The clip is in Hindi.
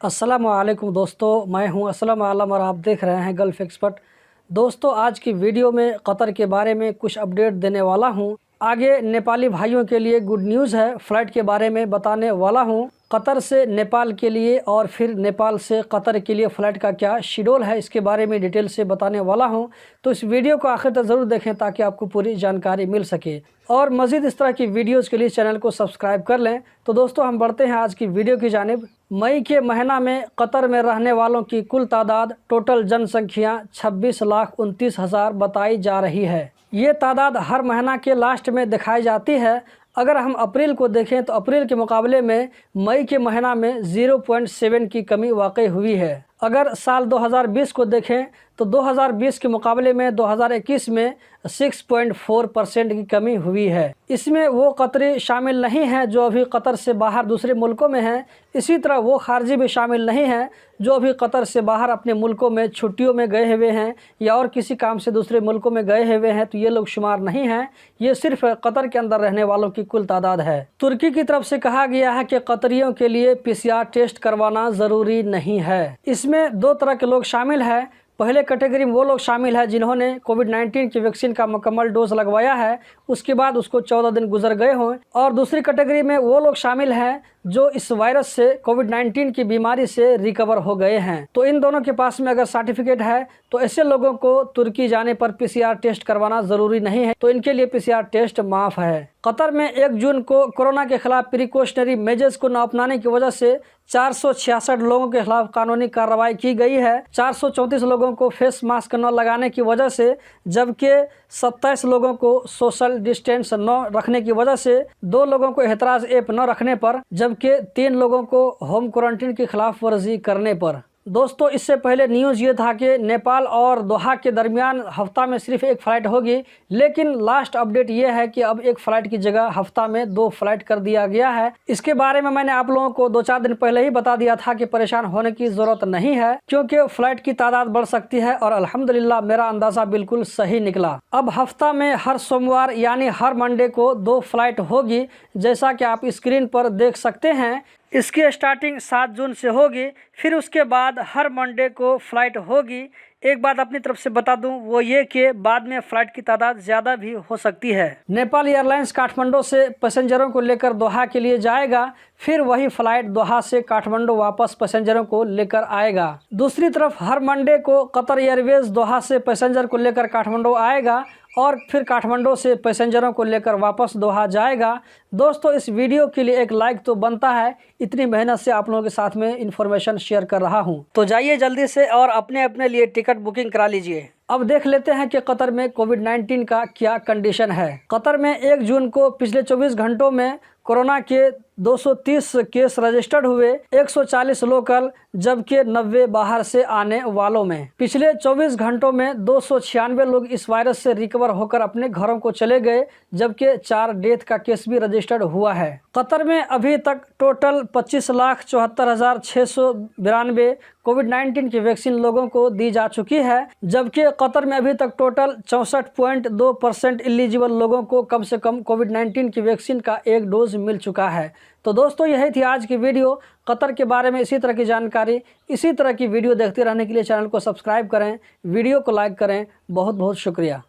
अस्सलाम वालेकुम दोस्तों, मैं हूं असलम आलम और आप देख रहे हैं गल्फ़ एक्सपर्ट। दोस्तों, आज की वीडियो में कतर के बारे में कुछ अपडेट देने वाला हूं। आगे नेपाली भाइयों के लिए गुड न्यूज़ है, फ़्लाइट के बारे में बताने वाला हूं। कतर से नेपाल के लिए और फिर नेपाल से कतर के लिए फ़्लाइट का क्या शेड्यूल है, इसके बारे में डिटेल से बताने वाला हूं। तो इस वीडियो को आखिर तक ज़रूर देखें ताकि आपको पूरी जानकारी मिल सके और मज़ीद इस तरह की वीडियोज़ के लिए चैनल को सब्सक्राइब कर लें। तो दोस्तों, हम बढ़ते हैं आज की वीडियो की जानिब। मई के महीना में कतर में रहने वालों की कुल तादाद टोटल जनसंख्या 26,29,000 बताई जा रही है। ये तादाद हर महीना के लास्ट में दिखाई जाती है। अगर हम अप्रैल को देखें तो अप्रैल के मुकाबले में मई के महीना में 0.7 की कमी वाकई हुई है। अगर साल 2020 को देखें तो 2020 के मुकाबले में 2021 में 6.4% की कमी हुई है। इसमें वो कतरी शामिल नहीं हैं जो अभी कतर से बाहर दूसरे मुल्कों में हैं। इसी तरह वो खारजी भी शामिल नहीं हैं जो अभी कतर से बाहर अपने मुल्कों में छुट्टियों में गए हुए हैं या और किसी काम से दूसरे मुल्कों में गए हुए हैं, तो ये लोग शुमार नहीं हैं। ये सिर्फ कतर के अंदर रहने वालों की कुल तादाद है। तुर्की की तरफ से कहा गया है कि कतरियों के लिए PCR टेस्ट करवाना ज़रूरी नहीं है। इसमें दो तरह के लोग शामिल हैं। पहले कैटेगरी में वो लोग शामिल हैं जिन्होंने कोविड-19 की वैक्सीन का मुकम्मल डोज लगवाया है, उसके बाद उसको 14 दिन गुजर गए हों। और दूसरी कैटेगरी में वो लोग शामिल हैं जो इस वायरस से कोविड-19 की बीमारी से रिकवर हो गए हैं। तो इन दोनों के पास में अगर सर्टिफिकेट है तो ऐसे लोगों को तुर्की जाने पर PCR टेस्ट करवाना ज़रूरी नहीं है, तो इनके लिए PCR टेस्ट माफ़ है। कतर में 1 जून को कोरोना के खिलाफ प्रिकॉशनरी मेजर्स को न अपनाने की वजह से 466 लोगों के खिलाफ कानूनी कार्रवाई की गई है। 434 लोगों को फेस मास्क न लगाने की वजह से, जबकि 27 लोगों को सोशल डिस्टेंस न रखने की वजह से, 2 लोगों को एहतराज ऐप न रखने पर, जबकि 3 लोगों को होम क्वारंटीन की खिलाफ वर्जी करने पर। दोस्तों, इससे पहले न्यूज़ ये था कि नेपाल और दोहा के दरमियान हफ्ता में सिर्फ 1 फ़्लाइट होगी, लेकिन लास्ट अपडेट ये है कि अब 1 फ़्लाइट की जगह हफ्ता में 2 फ़्लाइट कर दिया गया है। इसके बारे में मैंने आप लोगों को 2-4 दिन पहले ही बता दिया था कि परेशान होने की ज़रूरत नहीं है, क्योंकि फ़्लाइट की तादाद बढ़ सकती है और अल्हम्दुलिल्लाह मेरा अंदाज़ा बिल्कुल सही निकला। अब हफ्ता में हर सोमवार यानी हर मंडे को 2 फ़्लाइट होगी, जैसा कि आप स्क्रीन पर देख सकते हैं। इसकी स्टार्टिंग 7 जून से होगी, फिर उसके बाद हर मंडे को फ़्लाइट होगी। एक बात अपनी तरफ से बता दूं, वो ये कि बाद में फ़्लाइट की तादाद ज़्यादा भी हो सकती है। नेपाल एयरलाइंस काठमांडू से पैसेंजरों को लेकर दोहा के लिए जाएगा, फिर वही फ़्लाइट दोहा से काठमांडू वापस पैसेंजरों को लेकर आएगा। दूसरी तरफ हर मंडे को कतर एयरवेज दोहा से पैसेंजर को लेकर काठमांडू आएगा और फिर काठमांडू से पैसेंजरों को लेकर वापस दोहा जाएगा। दोस्तों, इस वीडियो के लिए एक लाइक तो बनता है, इतनी मेहनत से आप लोगों के साथ में इन्फॉर्मेशन शेयर कर रहा हूं। तो जाइए जल्दी से और अपने अपने लिए टिकट बुकिंग करा लीजिए। अब देख लेते हैं कि कतर में कोविड-19 का क्या कंडीशन है। कतर में 1 जून को पिछले 24 घंटों में कोरोना के 230 केस रजिस्टर्ड हुए, 140 लोकल, जबकि 90 बाहर से आने वालों में। पिछले 24 घंटों में 296 लोग इस वायरस से रिकवर होकर अपने घरों को चले गए, जबकि 4 डेथ का केस भी रजिस्टर्ड हुआ है। कतर में अभी तक टोटल 25,74,692 कोविड-19 की वैक्सीन लोगों को दी जा चुकी है, जबकि कतर में अभी तक टोटल 64.2% एलिजिबल लोगों को कम से कम कोविड-19 की वैक्सीन का 1 डोज मिल चुका है। तो दोस्तों, यही थी आज की वीडियो। कतर के बारे में इसी तरह की जानकारी, इसी तरह की वीडियो देखते रहने के लिए चैनल को सब्सक्राइब करें, वीडियो को लाइक करें। बहुत बहुत शुक्रिया।